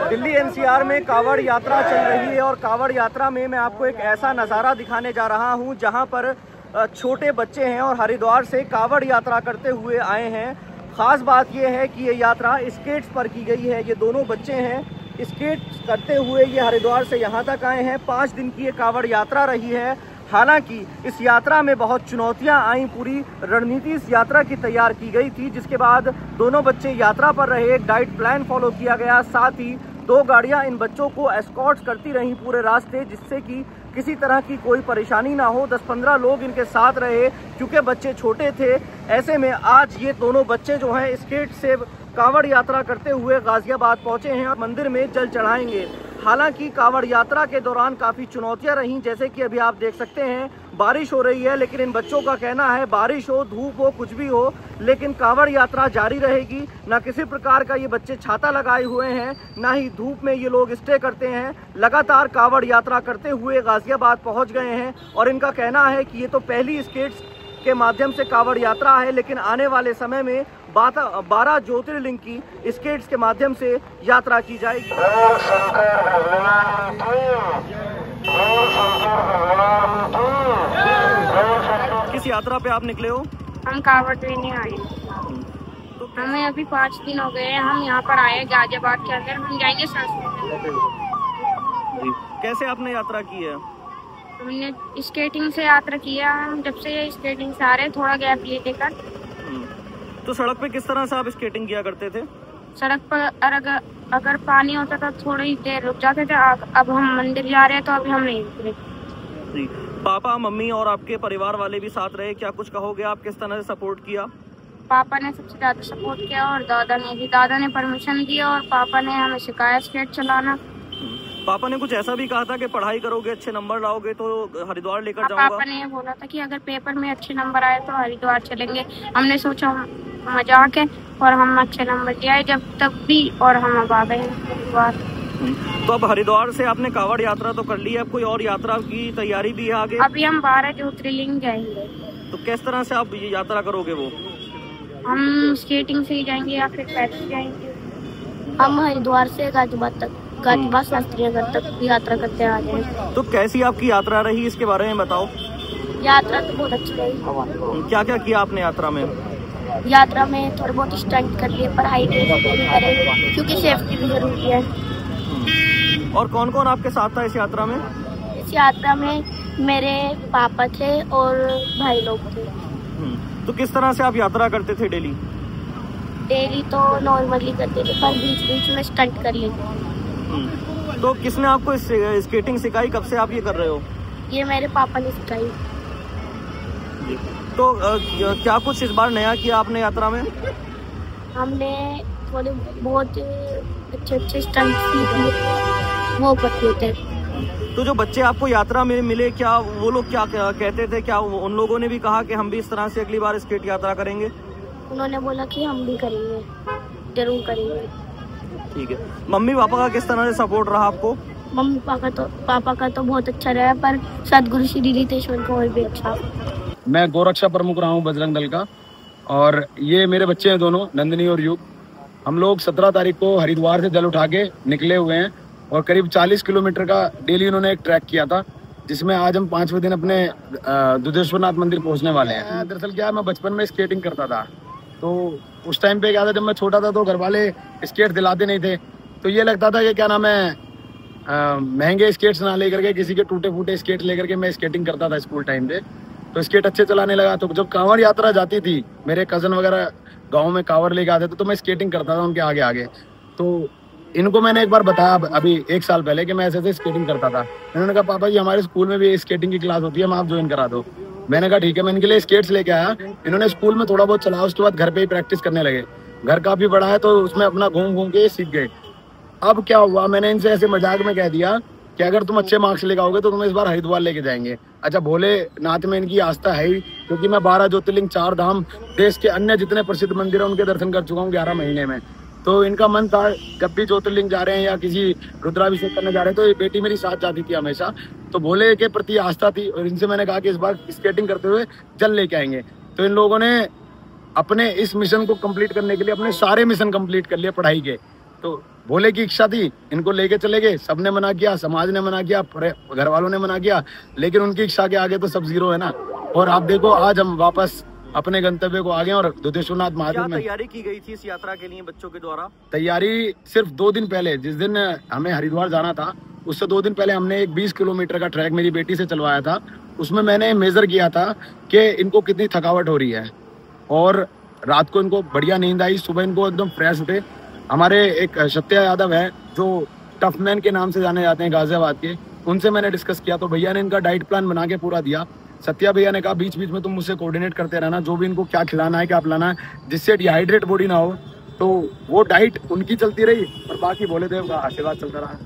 Delhi NCR में कावड़ यात्रा चल रही है और कावड़ यात्रा में मैं आपको एक ऐसा नज़ारा दिखाने जा रहा हूं जहां पर छोटे बच्चे हैं और हरिद्वार से कावड़ यात्रा करते हुए आए हैं। ख़ास बात यह है कि ये यात्रा स्केट्स पर की गई है। ये दोनों बच्चे हैं, स्केट्स करते हुए ये हरिद्वार से यहाँ तक आए हैं। 5 दिन की ये कावड़ यात्रा रही है। हालांकि इस यात्रा में बहुत चुनौतियां आई, पूरी रणनीति इस यात्रा की तैयार की गई थी, जिसके बाद दोनों बच्चे यात्रा पर रहे। एक डाइट प्लान फॉलो किया गया, साथ ही 2 गाड़ियां इन बच्चों को एस्कॉर्ट करती रहीं पूरे रास्ते, जिससे कि किसी तरह की कोई परेशानी ना हो। 10-15 लोग इनके साथ रहे क्योंकि बच्चे छोटे थे। ऐसे में आज ये दोनों बच्चे जो हैं स्केट से कावड़ यात्रा करते हुए गाजियाबाद पहुंचे हैं और मंदिर में जल चढ़ाएंगे। हालांकि कावड़ यात्रा के दौरान काफ़ी चुनौतियां रहीं, जैसे कि अभी आप देख सकते हैं बारिश हो रही है, लेकिन इन बच्चों का कहना है बारिश हो, धूप हो, कुछ भी हो, लेकिन कावड़ यात्रा जारी रहेगी। ना किसी प्रकार का ये बच्चे छाता लगाए हुए हैं, ना ही धूप में ये लोग स्टे करते हैं। लगातार कावड़ यात्रा करते हुए गाजियाबाद पहुंच गए हैं और इनका कहना है कि ये तो पहली स्केट्स के माध्यम से कावड़ यात्रा है, लेकिन आने वाले समय में 12 ज्योतिर्लिंग की स्केट्स के माध्यम से यात्रा की जाएगी। किस यात्रा पे आप निकले हो? हम कावड़ लेने आए। तो हमें अभी 5 दिन हो गए हैं, हम यहाँ पर आए गाजियाबाद के अंदर। हम जाएंगे संस्कृत। कैसे आपने यात्रा की है? हमने स्केटिंग से यात्रा किया। हम जब से ये स्केटिंग से आ रहे हैं, थोड़ा गैप ले लेकर। तो सड़क पे किस तरह से आप स्केटिंग किया करते थे? सड़क पर अगर पानी होता था थोड़ी देर रुक जाते थे। अब हम मंदिर जा रहे हैं तो अभी हम नहीं रुक रहे। पापा, मम्मी और आपके परिवार वाले भी साथ रहे, क्या कुछ कहोगे आप? किस तरह से सपोर्ट किया? पापा ने सबसे ज्यादा सपोर्ट किया और दादा ने परमिशन दी और पापा ने हमें सिखाया स्केट चलाना। पापा ने कुछ ऐसा भी कहा था कि पढ़ाई करोगे, अच्छे नंबर लाओगे तो हरिद्वार लेकर जाऊंगा? पापा ने ये बोला था कि अगर पेपर में अच्छे नंबर आए तो हरिद्वार चलेंगे। हमने सोचा मजाक है और हम अच्छे नंबर ले आए जब तक भी, और हम अब आ गए हरिद्वार। तो अब हरिद्वार से आपने कावड़ यात्रा तो कर ली है, अब कोई और यात्रा की तैयारी भी है आगे? अभी हम 12 ज्योतिर्लिंग जाएंगे। तो किस तरह से आप ये यात्रा करोगे? वो हम स्केटिंग से ही जाएंगे या फिर पैदल जाएंगे। हम हरिद्वार से गाजियाबाद शास्त्रीय नगर तक यात्रा करते आ रहे हैं। तो कैसी आपकी यात्रा रही, इसके बारे में बताओ। यात्रा तो बहुत अच्छी रही। क्या क्या किया आपने यात्रा में? यात्रा में थोड़ा बहुत स्टंट कर लिए, पढ़ाई करें क्योंकि सेफ्टी भी जरूरी है। और कौन कौन आपके साथ था इस यात्रा में? इस यात्रा में मेरे पापा थे और भाई लोग थे। तो किस तरह से आप यात्रा करते थे डेली? डेली तो नॉर्मली करते थे, पर बीच बीच में स्टंट कर लेते। तो किसने आपको स्केटिंग सिखाई? कब से आप ये कर रहे हो? ये मेरे पापा ने सिखाई। तो क्या कुछ इस बार नया किया आपने यात्रा में? हमने थोड़े बहुत अच्छे स्टंट सीखे, वो करते थे। तो जो बच्चे आपको यात्रा में मिले, क्या वो लोग क्या कहते थे? क्या उन लोगों ने भी कहा कि हम भी इस तरह से अगली बार स्केट यात्रा करेंगे? उन्होंने बोला कि हम भी करेंगे, जरूर करेंगे। ठीक है। मम्मी पापा का किस तरह से सपोर्ट रहा आपको? मम्मी पापा का तो बहुत अच्छा रहा, पर सदगुरु श्री रितेश्वर का और भी अच्छा। मैं गोरक्षा प्रमुख रहा हूँ बजरंग दल का, और ये मेरे बच्चे हैं दोनों, नंदिनी और युग। हम लोग 17 तारीख को हरिद्वार से जल उठा के निकले हुए हैं और करीब 40 किलोमीटर का डेली उन्होंने एक ट्रैक किया था, जिसमें आज हम 5वें दिन अपने दुधेश्वरनाथ मंदिर पहुंचने वाले हैं। दरअसल क्या, मैं बचपन में स्केटिंग करता था, तो उस टाइम पे क्या था, जब मैं छोटा था तो घर वाले स्केट दिलाते नहीं थे, तो ये लगता था कि क्या नाम है, महंगे स्केट्स ना लेकर के, किसी के टूटे फूटे स्केट लेकर के मैं स्केटिंग करता था स्कूल टाइम पे। तो स्केट अच्छे चलाने लगा, तो जब कांवड़ यात्रा जाती थी, मेरे कज़न वगैरह गाँव में कांवड़ लेके आते थे, तो मैं स्केटिंग करता था उनके आगे आगे। तो इनको मैंने एक बार बताया अभी 1 साल पहले कि मैं ऐसे ऐसे स्केटिंग करता था। इन्होंने कहा पापा जी हमारे स्कूल में भी स्केटिंग की क्लास होती है, हम आप ज्वाइन करा दो। मैंने कहा ठीक है, मैं इनके लिए स्केट्स लेके आया। इन्होंने स्कूल में थोड़ा बहुत चलाया, उसके बाद घर पे ही प्रैक्टिस करने लगे। घर काफी बड़ा है तो उसमें अपना घूम घूम के सीख गए। अब क्या हुआ, मैंने इनसे ऐसे मजाक में कह दिया कि अगर तुम अच्छे मार्क्स लेकर आओगे तो तुम्हें इस बार हरिद्वार लेके जाएंगे। अच्छा, भोलेनाथ में इनकी आस्था है ही, क्योंकि मैं 12 ज्योतिर्लिंग 4 धाम देश के अन्य जितने प्रसिद्ध मंदिर हैं उनके दर्शन कर चुका हूँ 11 महीने में। तो इनका मन था जब भी ज्योतिर्लिंग जा रहे हैं या किसी रुद्राभिषेक करने जा रहे हैं तो ये बेटी मेरी साथ जाती थी हमेशा। तो भोले के प्रति आस्था थी और इनसे मैंने कहा कि इस बार स्केटिंग करते हुए जल लेके आएंगे। तो इन लोगों ने अपने इस मिशन को कंप्लीट करने के लिए अपने सारे मिशन कंप्लीट कर लिए पढ़ाई के। तो भोले की इच्छा थी, इनको लेके चले गए, सबने मना किया, समाज ने मना किया, घर वालों ने मना किया, लेकिन उनकी इच्छा के आगे तो सब जीरो है ना। और आप देखो आज हम वापस अपने गंतव्य को आगे और दुधेश्वरनाथ महादेव में तैयारी की गई थी इस यात्रा के लिए बच्चों के द्वारा? तैयारी सिर्फ 2 दिन पहले, जिस दिन हमें हरिद्वार जाना था उससे 2 दिन पहले हमने एक 20 किलोमीटर का ट्रैक मेरी बेटी से चलवाया था। उसमें मैंने मेजर किया था कि इनको कितनी थकावट हो रही है और रात को इनको बढ़िया नींद आई, सुबह इनको एकदम फ्रेश उठे। हमारे एक सत्या यादव है जो टफ मैन के नाम से जाने जाते हैं गाजियाबाद के, उनसे मैंने डिस्कस किया तो भैया ने इनका डाइट प्लान बना के पूरा दिया। सत्या भैया ने कहा बीच बीच में तुम मुझसे कोऑर्डिनेट करते रहना, जो भी इनको क्या खिलाना है क्या पिलाना है, जिससे डिहाइड्रेट बॉडी ना हो। तो वो डाइट उनकी चलती रही और बाकी भोलेदेव का आशीर्वाद चलता रहा।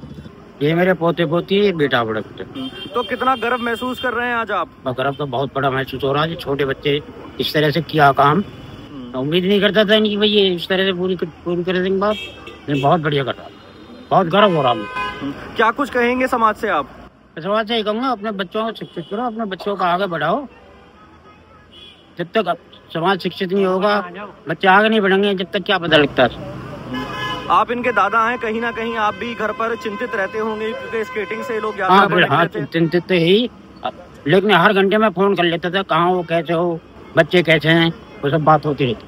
ये मेरे पोते पोती बेटा बड़ा। तो कितना गर्व महसूस कर रहे हैं आज आप? गर्व तो बहुत बड़ा महसूस हो रहा है, छोटे बच्चे इस तरह से किया काम, उम्मीद नहीं करता था इनकी भाई ये इस तरह से पूरी कर देंगे बात। बहुत बढ़िया कर रहा, बहुत गर्व हो रहा है। क्या कुछ कहेंगे समाज से आप? समाज से कहूँगा अपने बच्चों को शिक्षित करो, अपने बच्चों को आगे बढ़ाओ। जब तक समाज शिक्षित नहीं होगा बच्चे आगे नहीं बढ़ेंगे, जब तक क्या पता लगता है। आप इनके दादा हैं, कहीं ना कहीं आप भी घर पर चिंतित रहते होंगे क्योंकि स्केटिंग से लोग हाँ चिंतित तो ही, लेकिन हर घंटे में फोन कर लेता था कहाँ हो, कैसे हो, बच्चे कैसे हैं, वो सब बात होती रहती।